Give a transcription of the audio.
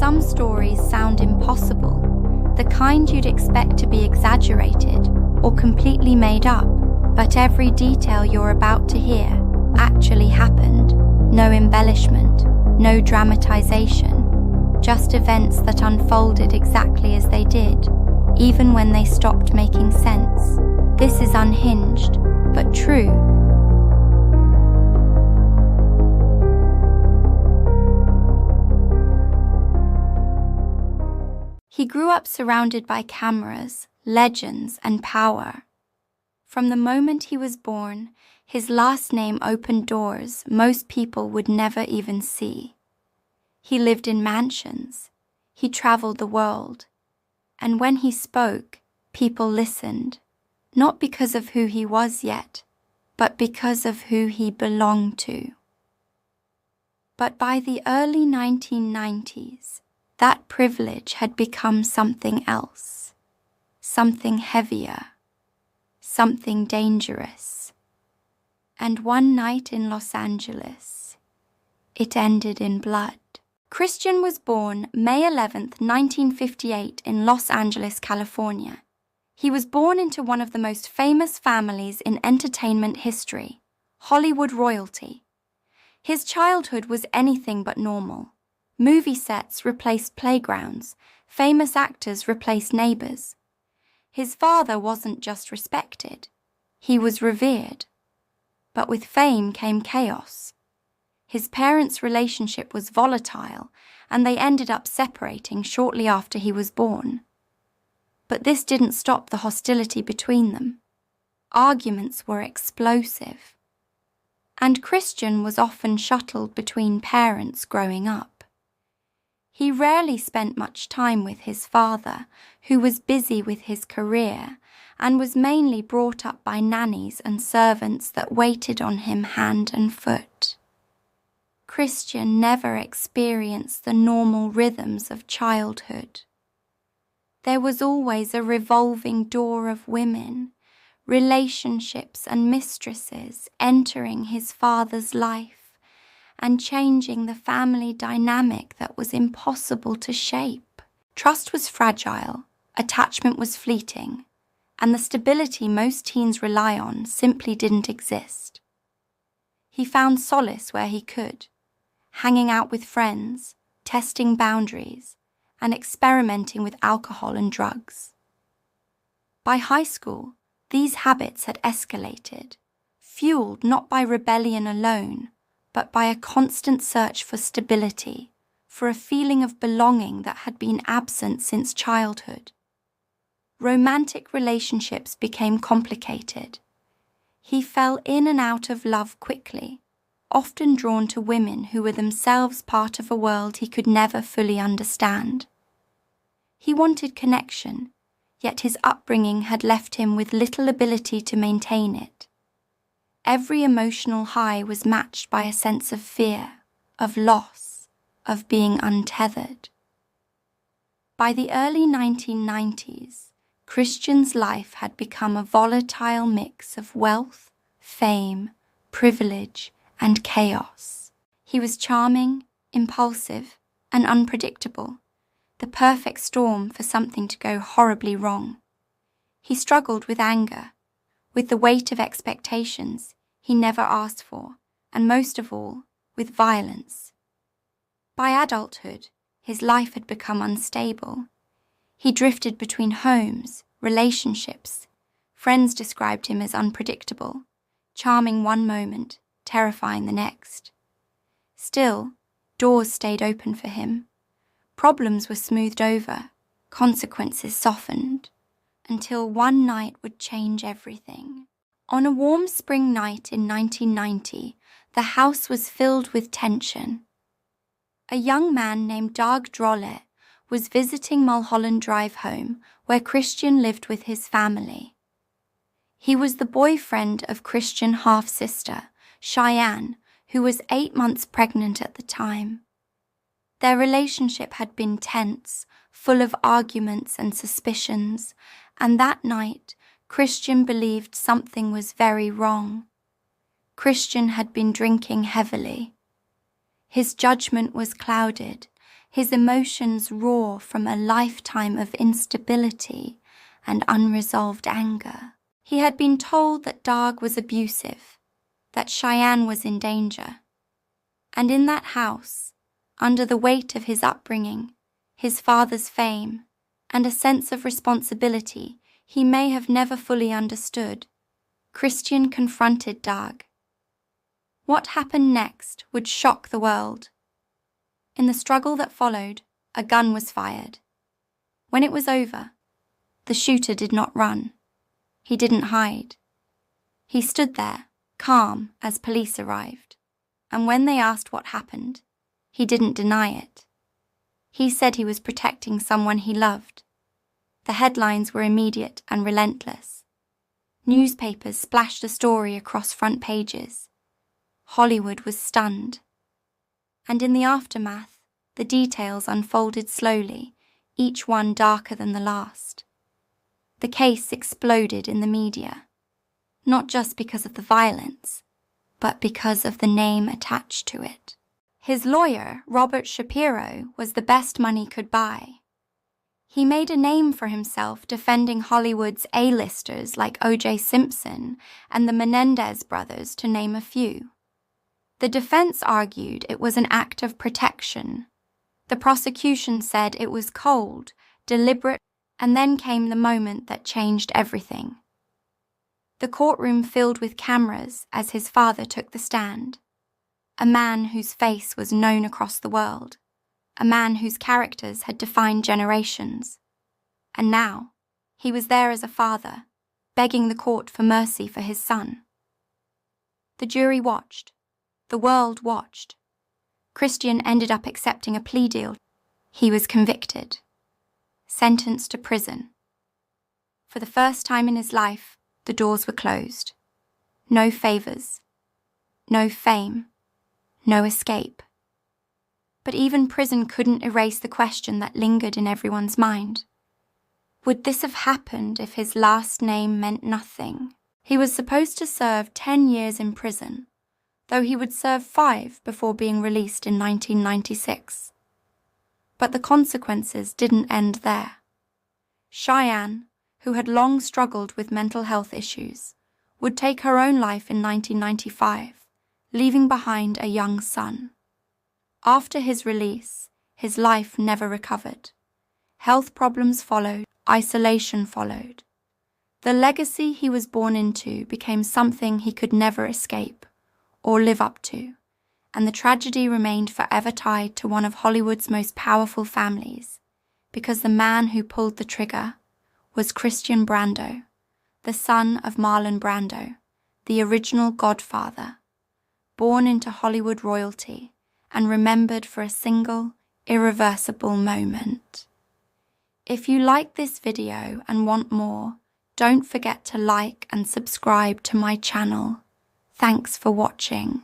Some stories sound impossible, the kind you'd expect to be exaggerated or completely made up, but every detail you're about to hear actually happened. No embellishment, no dramatization, just events that unfolded exactly as they did, even when they stopped making sense. This is unhinged, but true. He grew up surrounded by cameras, legends, and power. From the moment he was born, his last name opened doors most people would never even see. He lived in mansions. He traveled the world. And when he spoke, people listened, not because of who he was yet, but because of who he belonged to. But by the early 1990s, that privilege had become something else, something heavier, something dangerous. And one night in Los Angeles, it ended in blood. Christian was born May 11th, 1958 in Los Angeles, California. He was born into one of the most famous families in entertainment history, Hollywood royalty. His childhood was anything but normal. Movie sets replaced playgrounds, famous actors replaced neighbors. His father wasn't just respected, he was revered. But with fame came chaos. His parents' relationship was volatile, and they ended up separating shortly after he was born. But this didn't stop the hostility between them. Arguments were explosive. And Christian was often shuttled between parents growing up. He rarely spent much time with his father, who was busy with his career and was mainly brought up by nannies and servants that waited on him hand and foot. Christian never experienced the normal rhythms of childhood. There was always a revolving door of women, relationships and mistresses entering his father's life and changing the family dynamic that was impossible to shape. Trust was fragile, attachment was fleeting, and the stability most teens rely on simply didn't exist. He found solace where he could, hanging out with friends, testing boundaries, and experimenting with alcohol and drugs. By high school, these habits had escalated, fueled not by rebellion alone, but by a constant search for stability, for a feeling of belonging that had been absent since childhood. Romantic relationships became complicated. He fell in and out of love quickly, often drawn to women who were themselves part of a world he could never fully understand. He wanted connection, yet his upbringing had left him with little ability to maintain it. Every emotional high was matched by a sense of fear, of loss, of being untethered. By the early 1990s, Christian's life had become a volatile mix of wealth, fame, privilege, and chaos. He was charming, impulsive, and unpredictable, the perfect storm for something to go horribly wrong. He struggled with anger, with the weight of expectations he never asked for, and most of all, with violence. By adulthood, his life had become unstable. He drifted between homes, relationships. Friends described him as unpredictable, charming one moment, terrifying the next. Still, doors stayed open for him. Problems were smoothed over, consequences softened, until one night would change everything. On a warm spring night in 1990, the house was filled with tension. A young man named Dag Drolle was visiting Mulholland Drive home, where Christian lived with his family. He was the boyfriend of Christian's half-sister, Cheyenne, who was 8 months pregnant at the time. Their relationship had been tense, full of arguments and suspicions, and that night, Christian believed something was very wrong. Christian had been drinking heavily. His judgment was clouded, his emotions raw from a lifetime of instability and unresolved anger. He had been told that Doug was abusive, that Cheyenne was in danger. And in that house, under the weight of his upbringing, his father's fame, and a sense of responsibility he may have never fully understood, Christian confronted Doug. What happened next would shock the world. In the struggle that followed, a gun was fired. When it was over, the shooter did not run. He didn't hide. He stood there, calm, as police arrived. And when they asked what happened, he didn't deny it. He said he was protecting someone he loved. The headlines were immediate and relentless. Newspapers splashed the story across front pages. Hollywood was stunned. And in the aftermath, the details unfolded slowly, each one darker than the last. The case exploded in the media, not just because of the violence, but because of the name attached to it. His lawyer, Robert Shapiro, was the best money could buy. He made a name for himself defending Hollywood's A-listers like O.J. Simpson and the Menendez brothers, to name a few. The defense argued it was an act of protection. The prosecution said it was cold, deliberate, and then came the moment that changed everything. The courtroom filled with cameras as his father took the stand. A man whose face was known across the world. A man whose characters had defined generations. And now, he was there as a father, begging the court for mercy for his son. The jury watched. The world watched. Christian ended up accepting a plea deal. He was convicted. Sentenced to prison. For the first time in his life, the doors were closed. No favors. No fame. No escape. But even prison couldn't erase the question that lingered in everyone's mind. Would this have happened if his last name meant nothing? He was supposed to serve 10 years in prison, though he would serve 5 before being released in 1996. But the consequences didn't end there. Cheyenne, who had long struggled with mental health issues, would take her own life in 1995, leaving behind a young son. After his release, his life never recovered. Health problems followed, isolation followed. The legacy he was born into became something he could never escape or live up to, and the tragedy remained forever tied to one of Hollywood's most powerful families, because the man who pulled the trigger was Christian Brando, the son of Marlon Brando, the original Godfather, born into Hollywood royalty and remembered for a single, irreversible moment. If you like this video and want more, don't forget to like and subscribe to my channel. Thanks for watching.